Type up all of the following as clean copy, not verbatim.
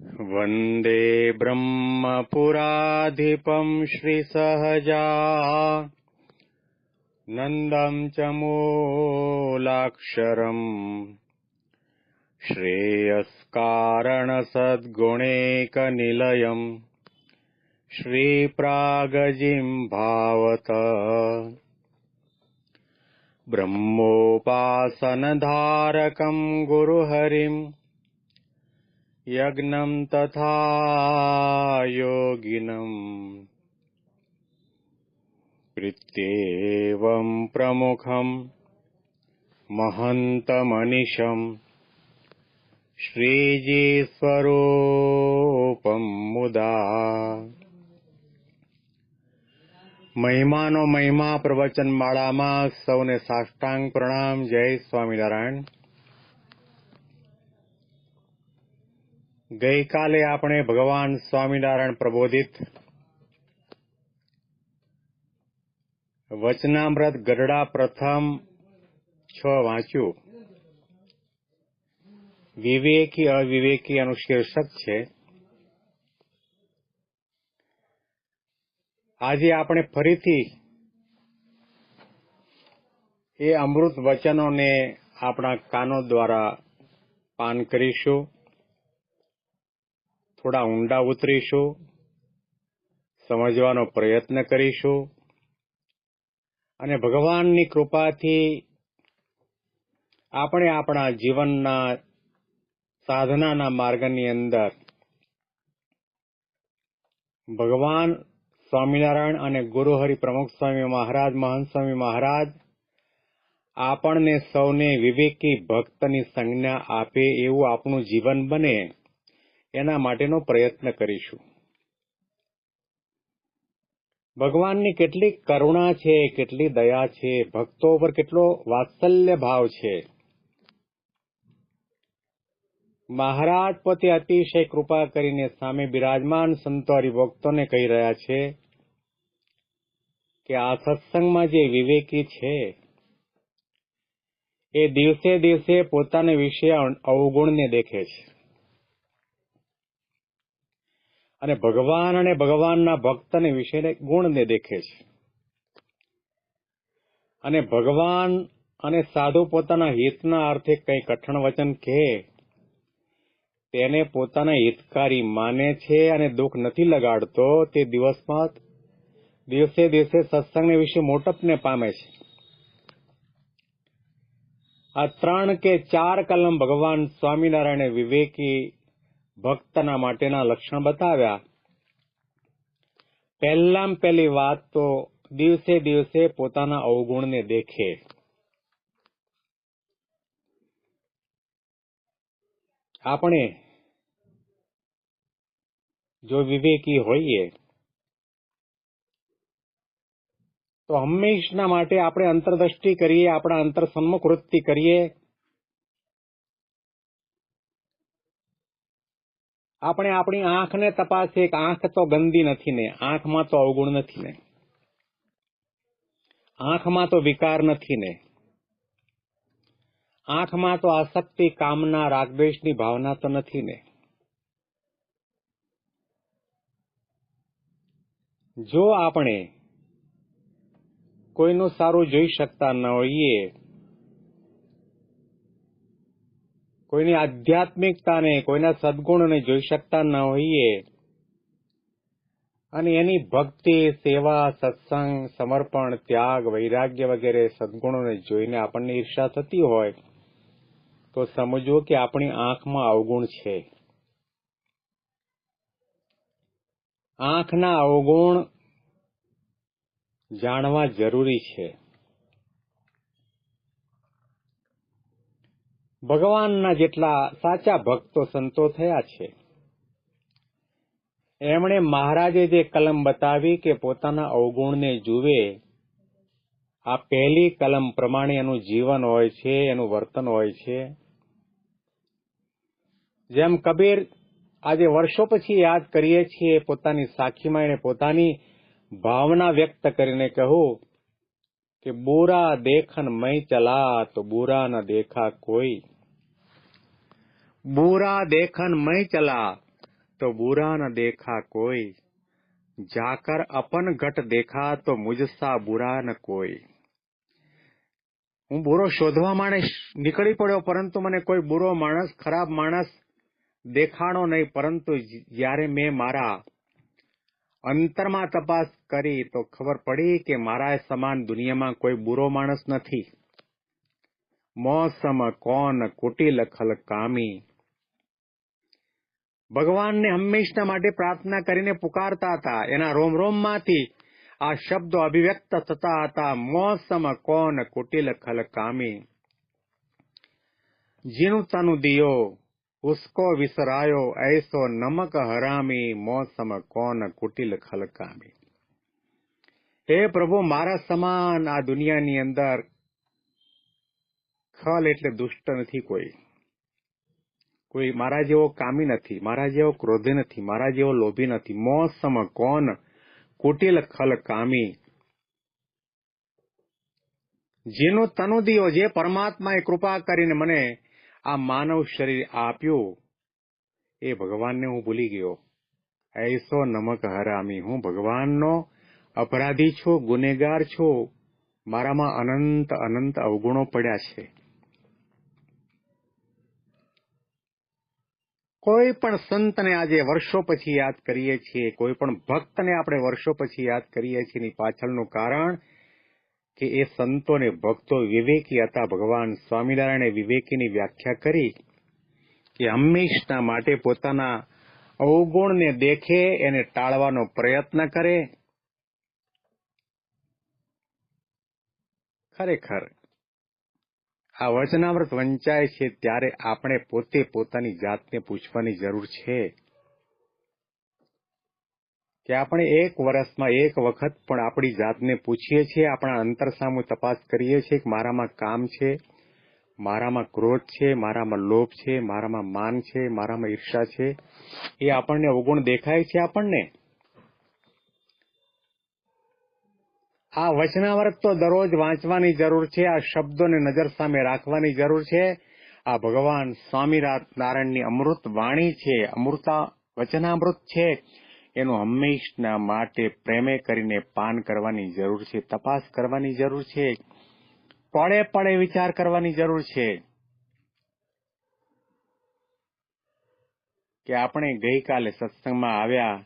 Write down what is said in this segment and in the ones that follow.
वन्दे ब्रह्मपुराधिपं श्रीसहजानन्दं च मूलाक्षरम् श्रेयस्कारणसद्गुणैकनिलयम् श्रीप्रागजिह्वावत ब्रह्मोपासनधारकं गुरुहरिम् यज्ञं तथा योगिनम् प्रीत्येवं प्रमुखं महन्तमनिशम् श्रीजीस्वरूपं मुदा। મહિમાનો મહિમા પ્રવચન માળામાં સૌને સાષ્ટાંગ પ્રણામ. જય સ્વામિનારાયણ. ગઈકાલે આપણે ભગવાન સ્વામિનારાયણ પ્રબોધિત વચનામૃત ગઢડા પ્રથમ 6 વાંચ્યું. વિવેકી અવિવેકી એનું શીર્ષક છે. આજે આપણે ફરીથી એ અમૃત વચનોને આપણા કાનો દ્વારા પાન કરીશું, થોડા ઊંડા ઉતરીશું, સમજવાનો પ્રયત્ન કરીશું અને ભગવાનની કૃપાથી આપણે આપણા જીવનના સાધનાના માર્ગની અંદર ભગવાન સ્વામિનારાયણ અને ગુરુહરિ પ્રમુખ સ્વામી મહારાજ, મહંત સ્વામી મહારાજ આપણને સૌને વિવેકી ભક્તની સંજ્ઞા આપે એવું આપણું જીવન બને એના માટેનો પ્રયત્ન કરીશું. ભગવાનની કેટલી કરુણા છે, કેટલી દયા છે, ભક્તો પર કેટલો વાત્સલ્ય ભાવ છે. મહારાજ પોતે અતિશય કૃપા કરીને સામે બિરાજમાન સંતો હરિભક્તોને કહી રહ્યા છે કે આ સત્સંગમાં જે વિવેકી છે એ દિવસે દિવસે પોતાને વિશે અવગુણને દેખે છે અને ભગવાન અને ભગવાનના ભક્તને વિશે ગુણને દેખે છે. અને ભગવાન અને સાધુ પોતાના હિતના અર્થે કંઈ કઠણ વચન કહે તેને પોતાના હિતકારી માને છે અને દુઃખ નથી લગાડતો. તે દિવસમાં દિવસે દિવસે સત્સંગને વિશે મોટપને પામે છે. આ 3 કે 4 કલમ ભગવાન સ્વામિનારાયણે વિવેકી ભક્તના માટેના લક્ષણ બતાવ્યા. પહેલામાં પહેલી વાત તો દિવસે દિવસે પોતાના અવગુણને દેખે. આપણે જો વિવેકી હોઈએ તો હંમેશના માટે આપણે અંતરદ્રષ્ટિ કરીએ, આપણા અંતર સન્મુખ વૃત્તિ કરીએ. આપણે આપણી આંખને તપાસીએ કે આંખ તો ગંદી નથી ને, આંખમાં તો અવગુણ નથી ને, આંખમાં તો વિકાર નથી ને, આંખમાં તો આસક્તિ, કામના, રાગદ્વેષની ભાવના તો નથી ને. જો આપણે કોઈનું સારું જોઈ શકતા ન હોઈએ, કોઈની આધ્યાત્મિકતાને, કોઈના સદગુણોને જોઈ શકતા ન હોઈએ અને એની ભક્તિ, સેવા, સત્સંગ, સમર્પણ, ત્યાગ, વૈરાગ્ય વગેરે સદગુણોને જોઈને આપણને ઈર્ષા થતી હોય તો સમજવું કે આપણી આંખમાં અવગુણ છે. આંખના અવગુણ જાણવા જરૂરી છે. ભગવાનના જેટલા સાચા ભક્તો સંતો થયા છે એમણે મહારાજે જે કલમ બતાવી કે પોતાના અવગુણને જુએ, આ પહેલી કલમ પ્રમાણે એનું જીવન હોય છે, એનું વર્તન હોય છે. જેમ કબીર આજે વર્ષો પછી યાદ કરીએ છીએ, પોતાની સાખીમાં એને પોતાની ભાવના વ્યક્ત કરીને કહું કે બુરા દેખન મય ચલા તો બુરા ન દેખા કોઈ, બુરા દેખન મય ચલા तो बुरा न देखा कोई, जाकर अपन घट देखा तो मुझसा बुरा न कोई. હું બુરો શોધવા માટે નીકળી પડ્યો, પરંતુ મને કોઈ બુરો માણસ, ખરાબ માણસ દેખાણો નહીં. પરંતુ જ્યારે મેં મારા અંતરમાં તપાસ કરી તો ખબર પડી કે મારા સમાન દુનિયામાં કોઈ બુરો માણસ નથી. મોસમ કોન કુટિલ ખલ કામી. ભગવાનને હંમેશના માટે પ્રાર્થના કરીને પુકારતા હતા. એના રોમ રોમમાંથી આ શબ્દો અભિવ્યક્ત થતા હતા. મોસમ કોન કુટિલ ખલ કામી. જીનું તનુ દિયો ઉસકો વિસરાયો, ऐसो नमक हरामी. મોસમ કોન કુટિલ ખલ કામી. હે પ્રભુ, મારા સમાન આ દુનિયાની અંદર ખલ એટલે દુષ્ટ નથી. કોઈ મારા જેવો કામી નથી, મારા જેવો ક્રોધી નથી, મારા જેવો લોભી નથી. મોસમ કોન કુટિલ ખલ કામી. જેનો તનુ દિયો, જે પરમાત્માએ કૃપા કરીને મને આ માનવ શરીર આપ્યું, એ ભગવાનને હું ભૂલી ગયો. ऐसो नमक हरामी. હું ભગવાનનો અપરાધી છું, ગુનેગાર છું. મારામાં અનંત અનંત અવગુણો પડ્યા છે. કોઈ પણ સંતને આજે વર્ષો પછી યાદ કરીએ છીએ, કોઈ પણ ભક્તને આપણે વર્ષો પછી યાદ કરીએ છીએ, એની પાછળનું કારણ કે એ સંતો ને ભક્તો વિવેકી હતા. ભગવાન સ્વામિનારાયણે વિવેકીની વ્યાખ્યા કરી કે હંમેશના માટે પોતાના અવગુણને દેખે, એને ટાળવાનો પ્રયત્ન કરે. ખરેખર આ વચનામૃત વંચાય છે ત્યારે આપણે પોતે પોતાની જાતને પૂછવાની જરૂર છે કે આપણે એક વર્ષમાં એક વખત પણ આપણી જાતને પૂછીએ છીએ, આપણા અંતર સામુ તપાસ કરીએ છીએ કે મારામાં કામ છે, મારામાં ક્રોધ છે, મારામાં લોભ છે, મારામાં માન છે, મારામાં ઈર્ષા છે. એ આપણને અવગુણ દેખાય છે. આપણને આ વચનામૃત તો દરરોજ વાંચવાની જરૂર છે. આ શબ્દોને નજર સામે રાખવાની જરૂર છે. આ ભગવાન સ્વામિનારાયણની અમૃત વાણી છે, અમૃતા વચનામૃત છે. એનું હંમેશના માટે પ્રેમે કરીને પાન કરવાની જરૂર છે, તપાસ કરવાની જરૂર છે, પળે પળે વિચાર કરવાની જરૂર છે કે આપણે ગઈકાલે સત્સંગમાં આવ્યા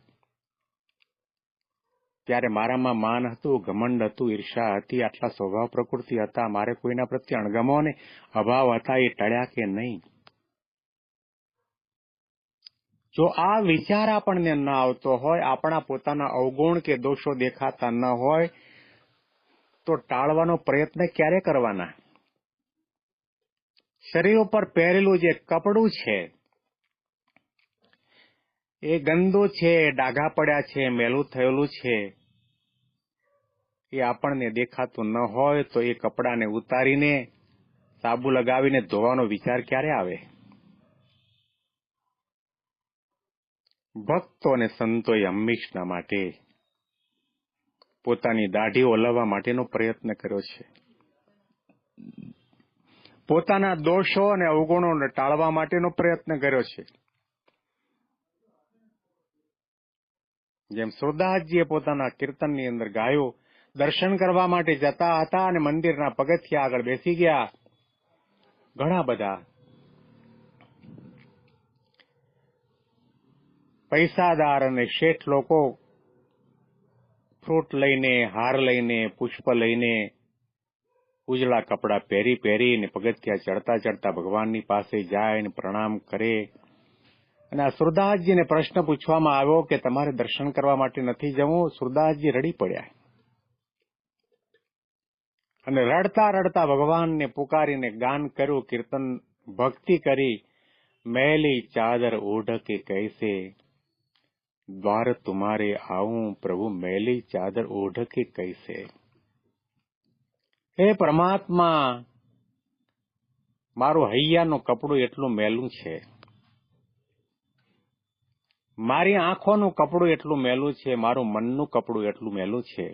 ત્યારે મારામાં માન હતું, ઘમંડ હતું, ઈર્ષા હતી, આટલા સ્વભાવ પ્રકૃતિ હતા, મારે કોઈના પ્રત્યે અણગમો અને અભાવ હતા, એ ટળ્યા કે નહીં? જો આ વિચાર આપણને ન આવતો હોય, આપણા પોતાના અવગુણ કે દોષો દેખાતા ન હોય, તો ટાળવાનો પ્રયત્ન ક્યારે કરવાના? શરીર ઉપર પહેરેલું જે કપડું છે એ ગંદુ છે, ડાઘા પડ્યા છે, મેલું થયેલું છે, એ આપણને દેખાતું ન હોય તો એ કપડાને ઉતારીને સાબુ લગાવીને ધોવાનો વિચાર ક્યારે આવે? ભક્તો અને સંતોએ હંમેશના માટે પોતાની દાઢી ઓલવવા માટેનો પ્રયત્ન કર્યો છે. પોતાના દોષો અને અવગુણોને ટાળવા માટેનો પ્રયત્ન કર્યો છે. જેમ સુરદાસજીએ પોતાના કીર્તનની અંદર ગાયું, દર્શન કરવા માટે જતા હતા અને મંદિરના પગથિયા આગળ બેસી ગયા. ઘણા બધા પૈસાદાર અને શેઠ લોકો ફ્રૂટ લઈને, હાર લઈને, પુષ્પ લઈને, ઉજળા કપડાં પહેરીને પગથિયા ચડતા ચડતા ભગવાનની પાસે જાય અને પ્રણામ કરે. અને આ સુરદાસજીને પ્રશ્ન પૂછવામાં આવ્યો કે તમારે દર્શન કરવા માટે નથી જવું? સુરદાસજી રડી પડ્યા અને રડતા રડતા ભગવાનને પુકારીને ગાન કર્યું, કીર્તન ભક્તિ કરી. મેલી ચાદર ઓઢ કે કૈસે દ્વાર તુમારે આવું, પ્રભુ મેલી ચાદર ઓઢ કે કૈસે. હે પરમાત્મા, મારું હૈયાનું કપડું એટલું મેલું છે, મારી આંખોનું કપડું એટલું મેલું છે, મારું મનનું કપડું એટલું મેલું છે,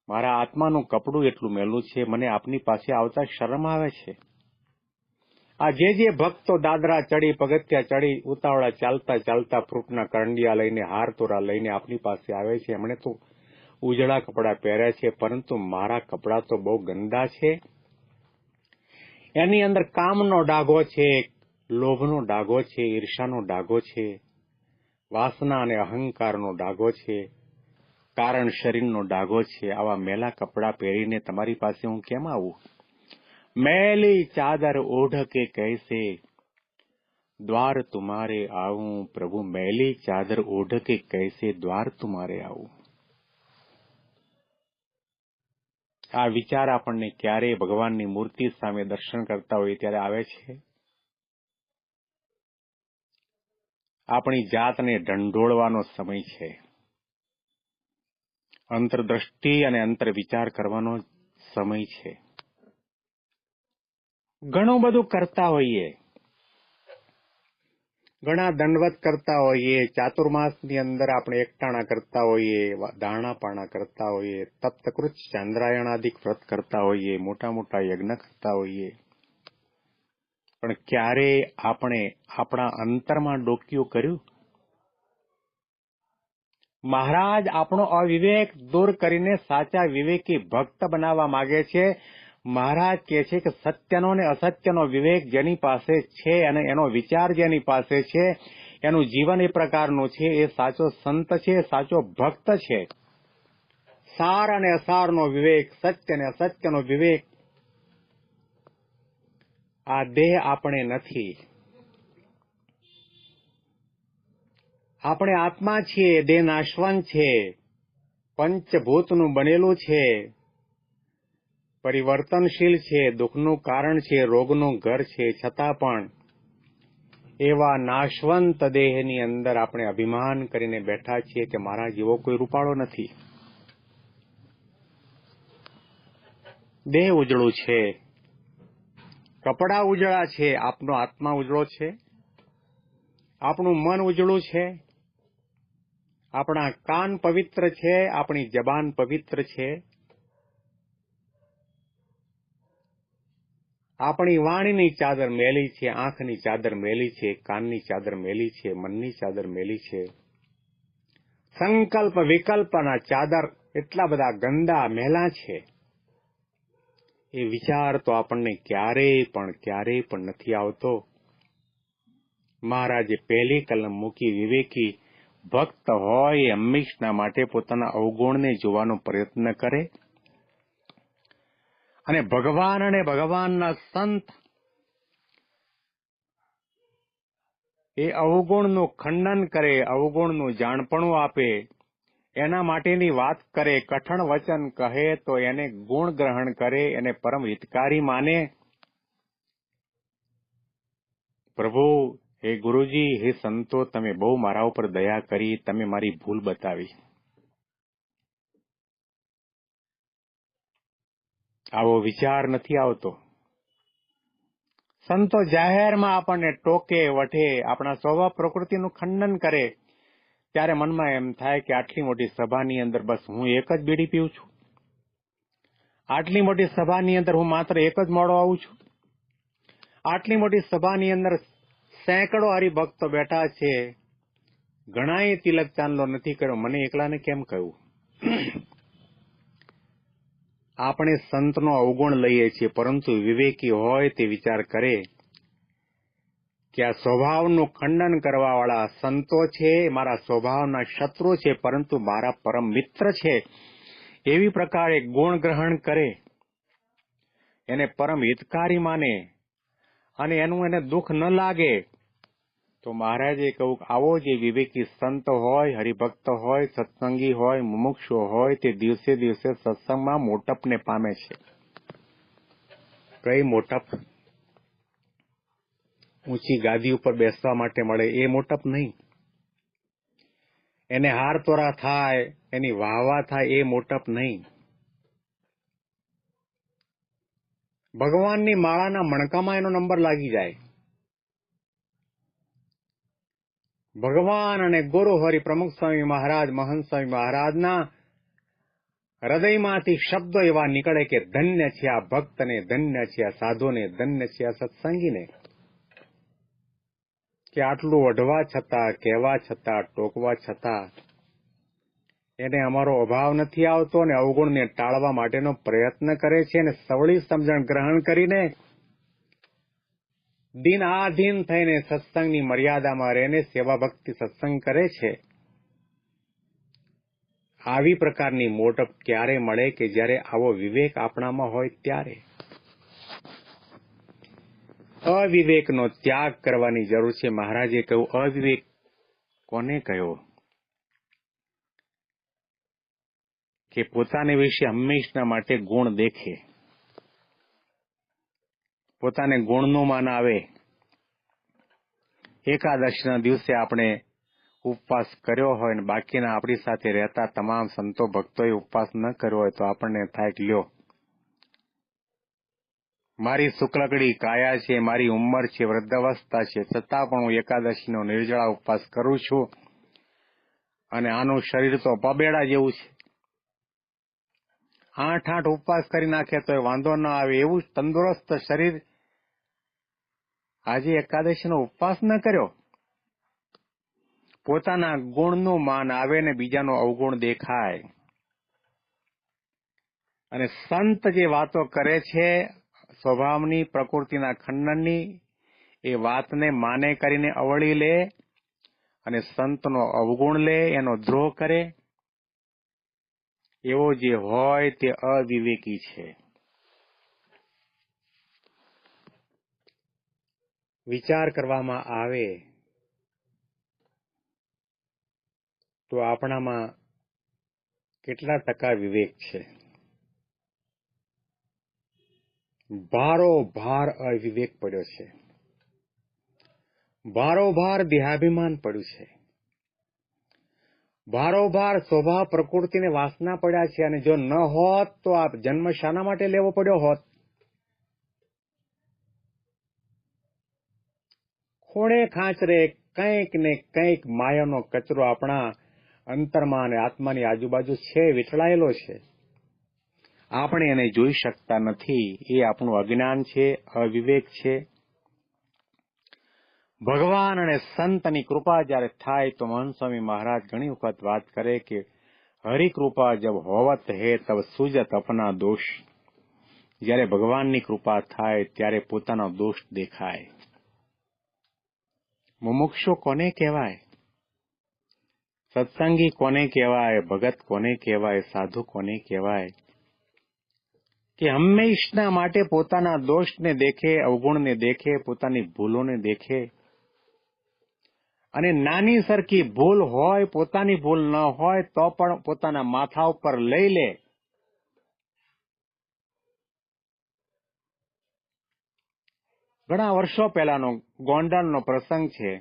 મારા આત્માનું કપડું એટલું મેલું છે, મને આપની પાસે આવતા શરમ આવે છે. આ જે ભક્તો દાદરા ચડી, પગથિયા ચડી, ઉતાવળા ચાલતા ચાલતા ફ્રૂટના કરંડિયા લઈને, હાર તોરા લઈને આપની પાસે આવે છે, એમણે તો ઉજળા કપડાં પહેર્યા છે, પરંતુ મારા કપડાં તો બહુ ગંદા છે. એની અંદર કામનો ડાઘો છે, લોભનો ડાઘો છે, ઈર્ષાનો ડાઘો છે, વાસના અને અહંકારનો ડાઘો છે, કારણ શરીરનો ડાઘો છે. આવા મેલા કપડાં પહેરીને તમારી પાસે હું કેમ આવું? मैली चादर ओढ़ के कैसे द्वार तुम्हारे आऊं, प्रभु मैली चादर ओढ़ के कैसे द्वार तुम्हारे आऊं. આ વિચાર આપણને ક્યારે ભગવાનની મૂર્તિ સામે દર્શન કરતા હોય ત્યારે આવે છે. આપણી જાતને ઢંઢોળવાનો સમય છે. અંતરદ્રષ્ટિ અને અંતર વિચાર કરવાનો સમય છે. ઘણું બધું કરતા હોઈએ, ઘણા દંડવત કરતા હોઈએ, ચાતુર્માસની અંદર આપણે એકટાણા કરતા હોઈએ, દાણાપાણા કરતા હોઈએ, તપ્તકૃત ચાંદ્રાયણાદિક વ્રત કરતા હોઈએ, મોટા મોટા યજ્ઞ કરતા હોઈએ, પણ ક્યારે આપણે આપણા અંતરમાં ડોકિયું કર્યું? મહારાજ આપણો અવિવેક દૂર કરીને સાચા વિવેકી ભક્ત બનાવવા માંગે છે. મહારાજ કહે છે કે સત્યનો ને અસત્યનો વિવેક જેની પાસે છે અને એનો વિચાર જેની પાસે છે, એનું જીવન એ પ્રકારનું છે, એ સાચો સંત છે, સાચો ભક્ત છે. સાર અને અસારનો વિવેક, સત્ય અને અસત્યનો વિવેક આ દેહ આપણે નથી. આપણે આત્મા છીએ, દેહ નાશવંત છે, પંચભૂતનું બનેલું છે, પરિવર્તનશીલ છે, દુઃખનું કારણ છે, રોગનું ઘર છે, છતાં પણ એવા નાશવંત દેહની અંદર આપણે અભિમાન કરીને બેઠા છીએ કે મારા જેવો કોઈ રૂપાળો નથી. દેહ ઉજળું છે, કપડા ઉજળા છે, આપનો આત્મા ઉજળો છે, આપણું મન ઉજળું છે, આપણા કાન પવિત્ર છે, આપણી જબાન પવિત્ર છે, આપણી વાણીની ચાદર મેલી છે, આંખની ચાદર મેલી છે, કાનની ચાદર મેલી છે, મનની ચાદર મેલી છે. સંકલ્પ વિકલ્પના ચાદર એટલા બધા ગંદા મેલા છે. એ વિચાર તો આપણને ક્યારેય પણ નથી આવતો. મહારાજે પહેલી કલમ મૂકી, વિવેકી ભક્ત હોય એ હંમેશના માટે પોતાના અવગુણને જોવાનો પ્રયત્ન કરે અને ભગવાન અને ભગવાનના સંત એ અવગુણનું ખંડન કરે, અવગુણનું જાણપણું આપે, એના માટેની વાત કરે, કઠણ વચન કહે તો એને ગુણ ગ્રહણ કરે, એને પરમ હિતકારી માને. પ્રભુ, હે ગુરુજી, હે સંતો, તમે બહુ મારા ઉપર દયા કરી, તમે મારી ભૂલ બતાવી. આવો વિચાર નથી આવતો. સંતો જાહેરમાં આપણને ટોકે, વઢે, આપણા સ્વભાવ પ્રકૃતિનું ખંડન કરે, ત્યારે મનમાં એમ થાય કે આટલી મોટી સભાની અંદર બસ હું એક જ બીડી પીઉં છું, આટલી મોટી સભાની અંદર હું માત્ર એક જ મોડો આવું છું, આટલી મોટી સભાની અંદર સેંકડો હરિભક્તો બેઠા છે, ઘણાએ તિલક ચાંદલો નથી કર્યો, મને એકલાને કેમ કહ્યું? આપણે સંતનો અવગુણ લઈએ છીએ, પરંતુ વિવેકી હોય તે વિચાર કરે કે આ સ્વભાવનું ખંડન કરવાવાળા સંતો છે, મારા સ્વભાવના શત્રુ છે, પરંતુ મારા પરમ મિત્ર છે. એવી પ્રકારે ગુણ ગ્રહણ કરે, એને પરમ હિતકારી માને અને એનું એને દુઃખ ન લાગે, તો મહારાજે કહ્યું આવો જે વિવેકી સંત હોય, હરિભક્ત હોય, સત્સંગી હોય, મુમુક્ષુ હોય, તે દિવસે દિવસે સત્સંગમાં મોટપને પામે છે. કઈ મોટપ? ઊંચી ગાદી ઉપર બેસવા માટે મળે એ મોટપ નહીં. એને હાર તોરા થાય, એની વાહવા થાય એ મોટપ નહીં. ભગવાનની માળાના મણકામાં એનો નંબર લાગી જાય. ભગવાન અને ગુરુ હરિ પ્રમુખ સ્વામી મહારાજ, મહંત સ્વામી મહારાજના હૃદયમાંથી શબ્દો એવા નીકળે કે ધન્ય છે આ ભક્તને, ધન્ય છે આ સાધુને, ધન્ય છે આ સત્સંગીને. કે આટલું વઢવા છતાં, કહેવા છતાં, ટોકવા છતાં એને અમારો અભાવ નથી આવતો અને અવગુણને ટાળવા માટેનો પ્રયત્ન કરે છે અને સવળી સમજણ ગ્રહણ કરીને દિન આધીન થઈને સત્સંગની મર્યાદામાં રહીને સેવા ભક્તિ સત્સંગ કરે છે. આવી પ્રકારની મોટપ ક્યારે મળે કે જ્યારે આવો વિવેક આપણામાં હોય ત્યારે. અવિવેકનો ત્યાગ કરવાની જરૂર છે. મહારાજે કહ્યું, અવિવેક કોને કહ્યો? કે પોતાને વિશે હંમેશના માટે ગુણ દેખે, પોતાને ગુણનું માન આવે. એકાદશીના દિવસે આપણે ઉપવાસ કર્યો હોય ને બાકીના આપણી સાથે રહેતા તમામ સંતો ભક્તોએ ઉપવાસ ન કર્યો હોય તો આપણને થાય કે લ્યો, મારી શુક્લકડી કાયા છે, મારી ઉંમર છે, વૃદ્ધાવસ્થા છે, છતાં પણ હું એકાદશીનો નિર્જળા ઉપવાસ કરું છું અને આનું શરીર તો પબેડા જેવું છે. 8 ઉપવાસ કરી નાખે તો વાંધો ન આવે એવું તંદુરસ્ત શરીર આજે એકાદશીનો ઉપવાસ ન કર્યો. પોતાના ગુણનું માન આવે ને બીજાનો અવગુણ દેખાય. અને સંત જે વાતો કરે છે સ્વભાવની, પ્રકૃતિના ખંડનની, એ વાતને માને કરીને અવળી લે અને સંતનો અવગુણ લે, એનો દ્રોહ કરે, એવો જે હોય તે અવિવેકી છે. વિચાર કરવામાં આવે તો આપણામાં કેટલા ટકા વિવેક છે? ભારોભાર અવિવેક પડ્યો છે, ભારોભાર દેહાભિમાન પડ્યું છે, ભારોભાર સ્વભાવ પ્રકૃતિને વાસના પડ્યા છે. અને જો ન હોત તો આ જન્મ શાના માટે લેવો પડ્યો હોત? ખૂણે ખાંચરે કંઈક ને કંઈક માયાનો કચરો આપણા અંતરમાં અને આત્માની આજુબાજુ છે, વીંટળાયેલો છે. આપણે એને જોઈ શકતા નથી. એ આપણું અજ્ઞાન છે, અવિવેક છે. ભગવાન અને સંતની કૃપા જ્યારે થાય તો મહંત સ્વામી મહારાજ ઘણી વખત વાત કરે કે હરિકૃપા જબ હોવત હે તબ સુજત અપના દોષ. જ્યારે ભગવાનની કૃપા થાય ત્યારે પોતાનો દોષ દેખાય. મુમુક્ષુ કોને કહેવાય? સત્સંગી કોને કહેવાય? ભગત કોને કહેવાય? સાધુ કોને કહેવાય? કે હંમેશના માટે પોતાના દોષને દેખે, અવગુણને દેખે, પોતાની ભૂલોને દેખે. અને નાની સરખી ભૂલ હોય, પોતાની ભૂલ ન હોય તો પણ પોતાના માથા ઉપર લઈ લે. ઘણા વર્ષો પહેલાનો ગોંડલનો પ્રસંગ છે.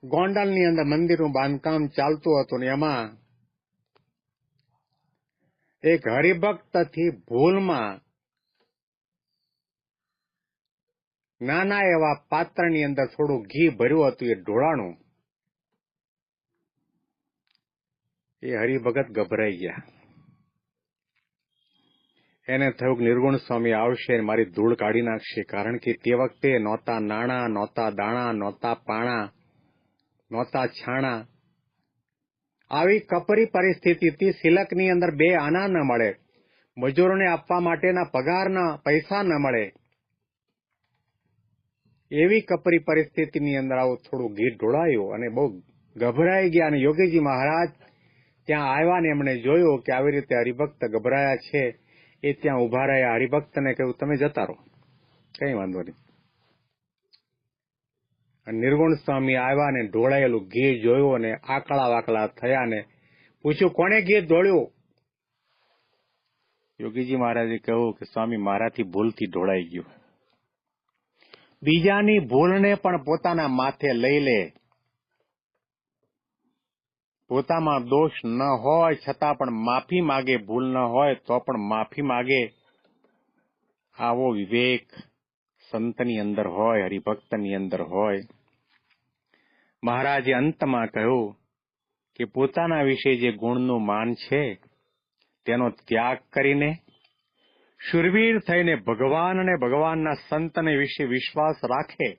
ગોંડલની અંદર મંદિરનું બાંધકામ ચાલતું હતું ને એમાં એક હરિભક્તથી ભૂલમાં નાના એવા પાત્રની અંદર થોડું ઘી ભર્યું હતું, એ ઢોળાણું. એ હરિભગત ગભરાઈ ગયા. એને થયું કે નિર્ગુણ સ્વામી આવશે, મારી ધૂળ કાઢી નાખશે. કારણ કે તે વખતે નહોતા નાણાં, નહોતા દાણા, નહોતા પાણા, નહોતા છાણા. આવી કપરી પરિસ્થિતિથી સિલકની અંદર 2 આના ન મળે, મજૂરોને આપવા માટેના પગારના પૈસા ન મળે. એવી કપરી પરિસ્થિતિની અંદર આવું થોડું ઘી ઢોળાયું અને બહુ ગભરાઈ ગયા. અને યોગીજી મહારાજ ત્યાં આવ્યા ને એમણે જોયું કે આવી રીતે હરિભક્ત ગભરાયા છે. એ ત્યાં ઉભા રહ્યા. હરિભક્તને કહ્યું, તમે જતા રહો, કઈ વાંધો નહીં. અને નિર્ગુણ સ્વામી આવ્યા ને ઢોળાયેલું ઘી જોયું અને આકળા વાકળા થયા ને પૂછ્યું, કોણે ઘી ઢોળ્યું? યોગીજી મહારાજે કહ્યું કે સ્વામી, મારાથી ભૂલથી ઢોળાઈ ગયું. બીજાની ભૂલને પણ પોતાના માથે લઈ લે. પોતામાં દોષ ન હોય છતાં પણ માફી માગે, ભૂલ ન હોય તો પણ માફી માગે. આવો વિવેક સંતની અંદર હોય, હરિભક્તની અંદર હોય. મહારાજે અંતમાં કહ્યું કે પોતાના વિશે જે ગુણનું માન છે તેનો ત્યાગ કરીને શૂરવીર થઈને ભગવાન અને ભગવાનના સંતને વિશે વિશ્વાસ રાખે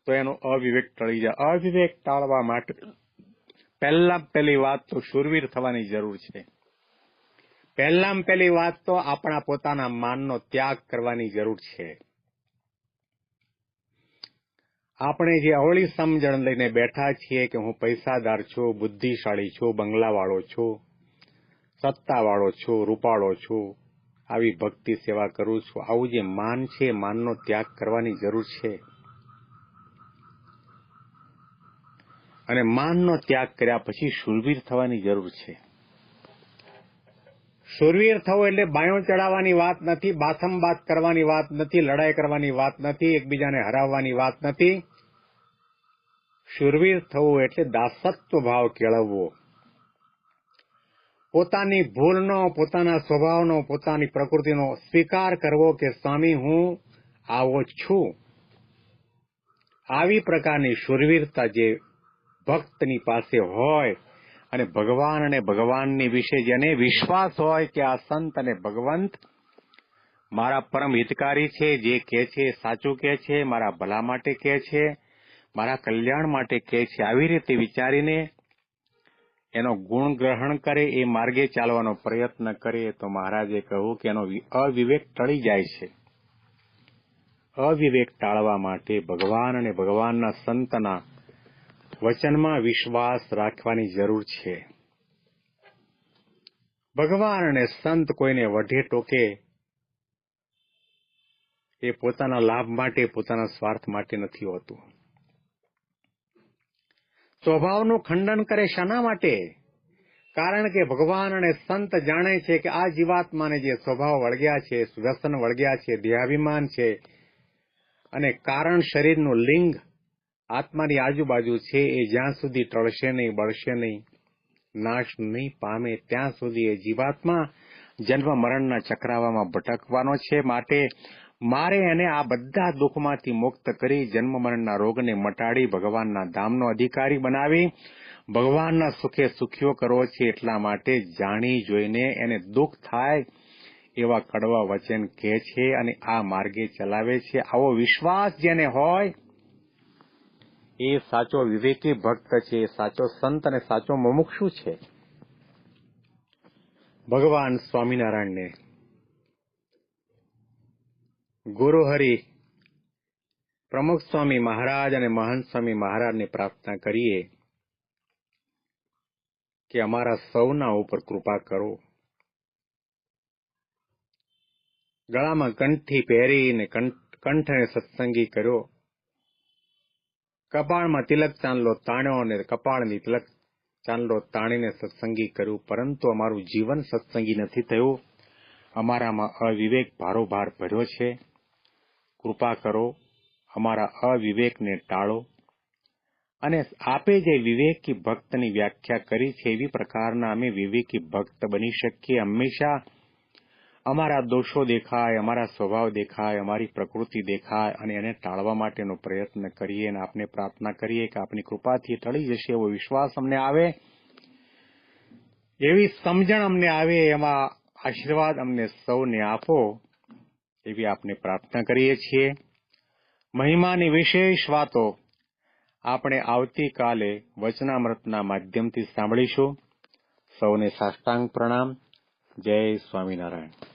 તો એનો અવિવેક ટળી જાય. અવિવેક ટાળવા માટે પહેલી વાત તો શૂરવીર થવાની જરૂર છે. પહેલી વાત તો આપણા પોતાના માનનો ત્યાગ કરવાની જરૂર છે. આપણે જે અવળી સમજણ લઈને બેઠા છીએ કે હું પૈસાદાર છું, બુદ્ધિશાળી છું, બંગલાવાળો છું, સત્તાવાળો છું, રૂપાળો છું, આવી ભક્તિ સેવા કરું છું, આવું જે માન છે માનનો ત્યાગ કરવાની જરૂર છે. અને માનનો ત્યાગ કર્યા પછી શૂરવીર થવાની જરૂર છે. શૂરવીર થવું એટલે બાયો ચડાવવાની વાત નથી, બાથમબાત કરવાની વાત નથી, લડાઈ કરવાની વાત નથી, એકબીજાને હરાવવાની વાત નથી. શૂરવીર થવું એટલે દાસત્વ ભાવ કેળવવો. પોતાની ભૂલનો, પોતાના સ્વભાવનો, પોતાની પ્રકૃતિનો સ્વીકાર કરવો કે સ્વામી હું આવો છું. આવી પ્રકારની શૂરવીરતા જે ભક્તની પાસે હોય અને ભગવાન અને ભગવાનની વિશે જેને વિશ્વાસ હોય કે આ સંત અને ભગવંત મારા પરમ હિતકારી છે, જે કહે છે સાચું કહે છે, મારા ભલા માટે કહે છે, મારા કલ્યાણ માટે કહે છે, આવી રીતે વિચારીને એનો ગુણ ગ્રહણ કરે, એ માર્ગે ચાલવાનો પ્રયત્ન કરે તો મહારાજે કહ્યું કે એનો અવિવેક ટળી જાય છે. અવિવેક ટાળવા માટે ભગવાન અને ભગવાનના સંતના વચનમાં વિશ્વાસ રાખવાની જરૂર છે. ભગવાન અને સંત કોઈને વઢે ટોકે એ પોતાના લાભ માટે, પોતાના સ્વાર્થ માટે નથી હોતું. સ્વભાવનું ખંડન કરે શાના માટે? કારણ કે ભગવાન અને સંત જાણે છે કે આ જીવાત્માને જે સ્વભાવ વળગ્યા છે, વ્યસન વળગ્યા છે, દેહાભિમાન છે અને કારણ શરીરનું લિંગ આત્માની આજુબાજુ છે, એ જ્યાં સુધી ટળશે નહીં, બળશે નહીં, નાશ નહીં પામે ત્યાં સુધી એ જીવાત્મા જન્મ મરણના ચક્રાવામાં ભટકવાનો છે. માટે મારે એને આ બધા દુઃખમાંથી મુક્ત કરી જન્મ મરણના રોગને મટાડી ભગવાનના ધામનો અધિકારી બનાવી ભગવાનના સુખે સુખીઓ કરવો છે. એટલા માટે જાણી જોઈને એને દુઃખ થાય એવા કડવા વચન કહે છે અને આ માર્ગે ચલાવે છે. આવો વિશ્વાસ જેને હોય એ સાચો વિવેકી ભક્ત છે, સાચો સંત અને સાચો મુમુક્ષુ છે. ભગવાન સ્વામિનારાયણને, ગુરુ હરિ પ્રમુખ સ્વામી મહારાજ અને મહંત સ્વામી મહારાજને પ્રાર્થના કરીએ કે અમારા સૌના ઉપર કૃપા કરો. ગળામાં કંઠી પહેરીને કંઠને સત્સંગી કર્યો, કપાળમાં તિલક ચાંદલો તાણ્યો અને કપાળની તિલક ચાંદલો તાણીને સત્સંગી કર્યું, પરંતુ અમારું જીવન સત્સંગી નથી થયું. અમારામાં અવિવેક ભારોભાર ભર્યો છે. કૃપા કરો, અમારા અવિવેકને ટાળો અને આપે જે વિવેકી ભક્તની વ્યાખ્યા કરી છે એવી પ્રકારના અમે વિવેકી ભક્ત બની શકીએ. હંમેશા અમારા દોષો દેખાય, અમારા સ્વભાવ દેખાય, અમારી પ્રકૃતિ દેખાય અને એને ટાળવા માટેનો પ્રયત્ન કરીએ અને આપને પ્રાર્થના કરીએ કે આપની કૃપાથી ટળી જશે એવો વિશ્વાસ અમને આવે, એવી સમજણ અમને આવે, એવા આશીર્વાદ અમને સૌને આપો એવી આપને પ્રાર્થના કરીએ છીએ. મહિમાની વિશેષ વાતો આપણે આવતીકાલે વચનામૃતના માધ્યમથી સાંભળીશું. સૌને સાષ્ટાંગ પ્રણામ. જય સ્વામિનારાયણ.